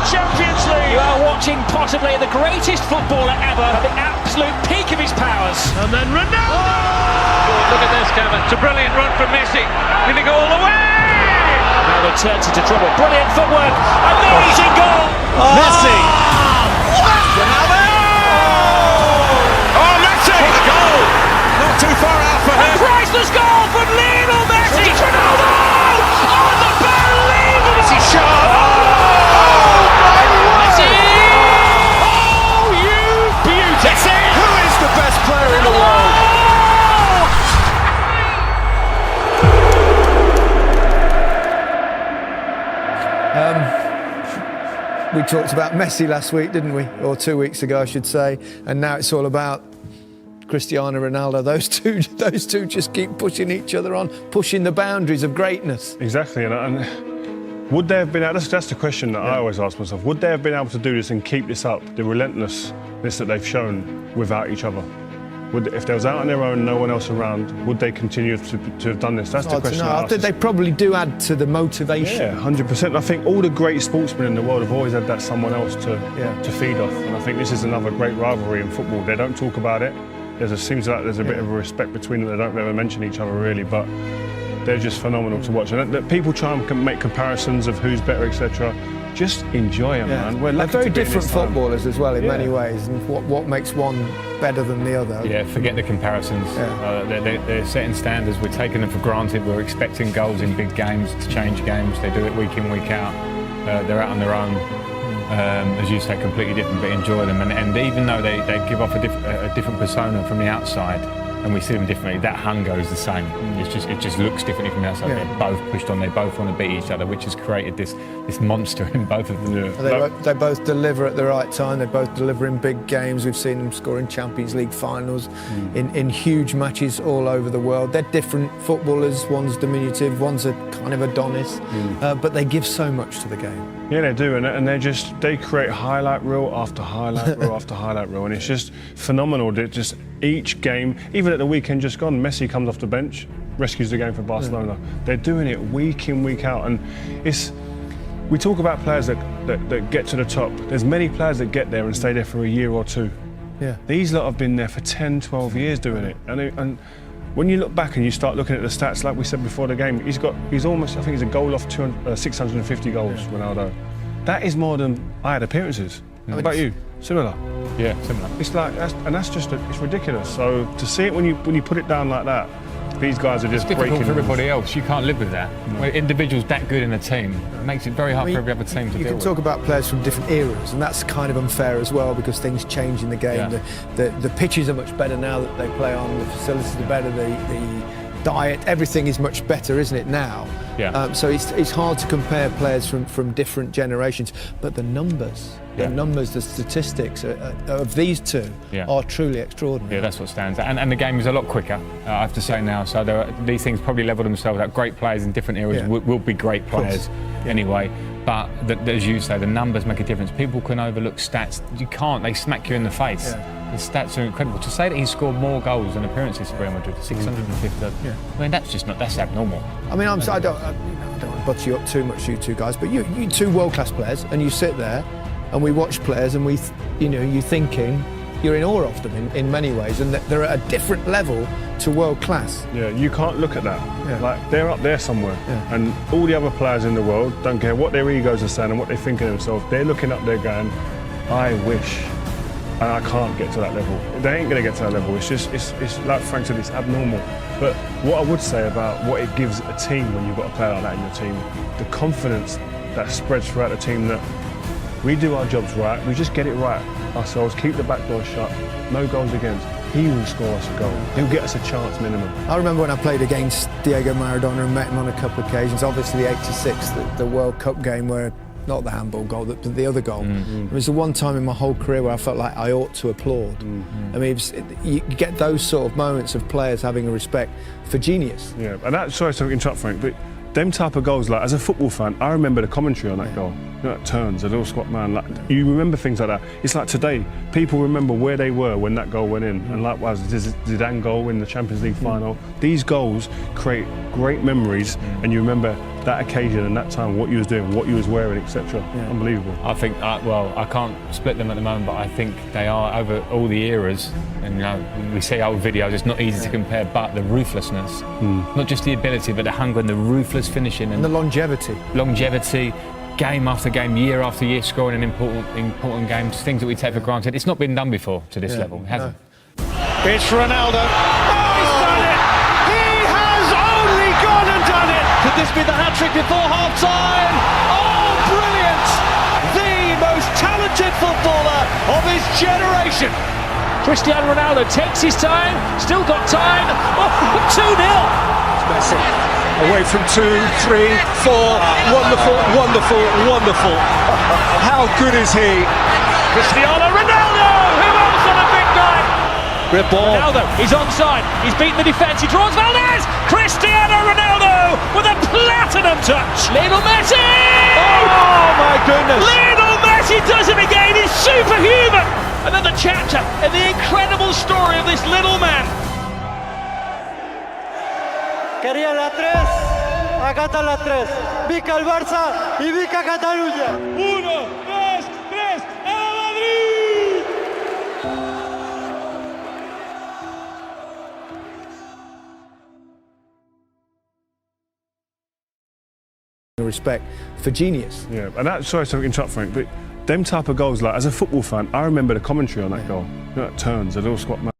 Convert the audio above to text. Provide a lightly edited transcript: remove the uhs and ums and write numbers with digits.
Champions League. You are watching possibly the greatest footballer ever at the absolute peak of his powers. And then Ronaldo! Oh, look at this, Kevin. It's a brilliant run from Messi. Will he go all the way? Ronaldo turns into trouble. Brilliant footwork. Amazing goal. Messi! Ronaldo! Oh, Messi! What a goal! Not too far out for him. A priceless goal from Lionel Messi. It's Ronaldo! Unbelievable! Messi shot! Messi! Oh, you beauty! Who is the best player in the world? We talked about Messi last week, didn't we? Or 2 weeks ago, I should say. And now it's all about Cristiano Ronaldo. Those two just keep pushing each other on, pushing the boundaries of greatness. Exactly, and would they have been able, that's the question that I always ask myself, would they have been able to do this and keep this up, the relentlessness that they've shown without each other? If they was out on their own, no one else around, would they continue to have done this? That's the question I ask. They probably do add to the motivation. Yeah, 100%. I think all the great sportsmen in the world have always had that someone else to feed off, and I think this is another great rivalry in football. They don't talk about it. Seems like there's a bit of a respect between them. They don't ever mention each other really, but they're just phenomenal to watch. And people try and make comparisons of who's better, etc. Just enjoy them, man. They're very different footballers as well in many ways, and what makes one better than the other? Yeah, forget the comparisons. Yeah. They're setting standards. We're taking them for granted. We're expecting goals in big games to change games. They do it week in, week out. They're out on their own. As you say, completely different, but enjoy them. And even though they give off a different persona from the outside, and we see them differently, that hunger is the same. It just looks differently from the outside. Yeah. They're both pushed on. They both want to beat each other, which has created this monster in both of them. Yeah. They both deliver at the right time. They both deliver in big games. We've seen them score in Champions League finals, in huge matches all over the world. They're different footballers. One's diminutive, one's a kind of Adonis, but they give so much to the game. Yeah, they do, and they create highlight reel after highlight reel after highlight reel, and it's just phenomenal. That just each game, even at the weekend just gone, Messi comes off the bench, rescues the game for Barcelona. They're doing it week in, week out, and we talk about players that get to the top. There's many players that get there and stay there for a year or two. Yeah. These lot have been there for 10, 12 years doing it, and when you look back and you start looking at the stats, like we said before the game, he's almost, I think he's a goal off 650 goals, Ronaldo. That is more than I had appearances. How about you? Similar? Yeah, similar. It's like, that's just, it's ridiculous. So to see it when you put it down like that, these guys are just it's difficult breaking for everybody else. You can't live with that. When individuals that good in a team, it makes it very hard for every other team to deal with. You can talk about players from different eras, and that's kind of unfair as well because things change in the game. Yeah. The pitches are much better now that they play on. The facilities are better. The diet, everything is much better, isn't it now? Yeah. So it's hard to compare players from different generations, but the numbers. Yeah. The statistics of these two are truly extraordinary. Yeah, that's what stands out. And the game is a lot quicker, I have to say now. So these things probably level themselves out. Great players in different eras will be great players anyway. But as you say, the numbers make a difference. People can overlook stats. You can't. They smack you in the face. Yeah. The stats are incredible. To say that he's scored more goals than appearances for Real Madrid, 650. I mean, that's abnormal. I mean, I don't want to butter you up too much, you two guys, but you two world-class players, and you sit there, and we watch players, and you're thinking, you're in awe of them in many ways, and they're at a different level to world class. Yeah, you can't look at that. Yeah. Like, they're up there somewhere. Yeah. And all the other players in the world don't care what their egos are saying and what they think of themselves. They're looking up there going, I wish, and I can't get to that level. They ain't going to get to that level. It's like Frank said, it's abnormal. But what I would say about what it gives a team when you've got a player like that in your team, the confidence that spreads throughout the team that we do our jobs right, we just get it right ourselves, keep the back door shut, no goals against. He will score us a goal. He'll get us a chance minimum. I remember when I played against Diego Maradona and met him on a couple of occasions, obviously the '86, the World Cup game where, not the handball goal, but the other goal. It was the one time in my whole career where I felt like I ought to applaud. I mean, you get those sort of moments of players having a respect for genius. Yeah, and sorry to interrupt, Frank, but them type of goals, like as a football fan, I remember the commentary on that goal. You know, that turns, a little squat man. Like, you remember things like that. It's like today, people remember where they were when that goal went in. And likewise, the Zidane goal in the Champions League final. These goals create great memories, and you remember that occasion and that time, what you was doing, what you was wearing, etc. Unbelievable. I think, well, I can't split them at the moment, but I think they are over all the eras. And you know, we see old videos, it's not easy to compare, but the ruthlessness, not just the ability, but the hunger and the ruthless finishing And the longevity. Game after game, year after year, scoring in important games, things that we take for granted. It's not been done before to this level, it hasn't. It's Ronaldo. Oh, he's done it! He has only gone and done it! Could this be the hat-trick before half-time? Oh, brilliant! The most talented footballer of his generation. Cristiano Ronaldo takes his time, still got time. Oh, 2-0. Messi away from 2, 3, 4. Wonderful, wonderful, wonderful. How good is he? Cristiano Ronaldo! Who else on a big night? Great ball. Ronaldo, he's onside. He's beaten the defence. He draws Valdez. Cristiano Ronaldo with a platinum touch. Lionel Messi! Oh my goodness! Lionel Messi does it again. He's superhuman. Another chapter in the incredible story of this little man. Quería la 3, acá está la 3. Vica el Barça y Vica Cataluña. 1, 2, 3, ¡a Madrid! Respect for genius. Yeah, and that's, sorry to interrupt, Frank, but them type of goals, like as a football fan, I remember the commentary on that goal. You know, that turns, a little squat man.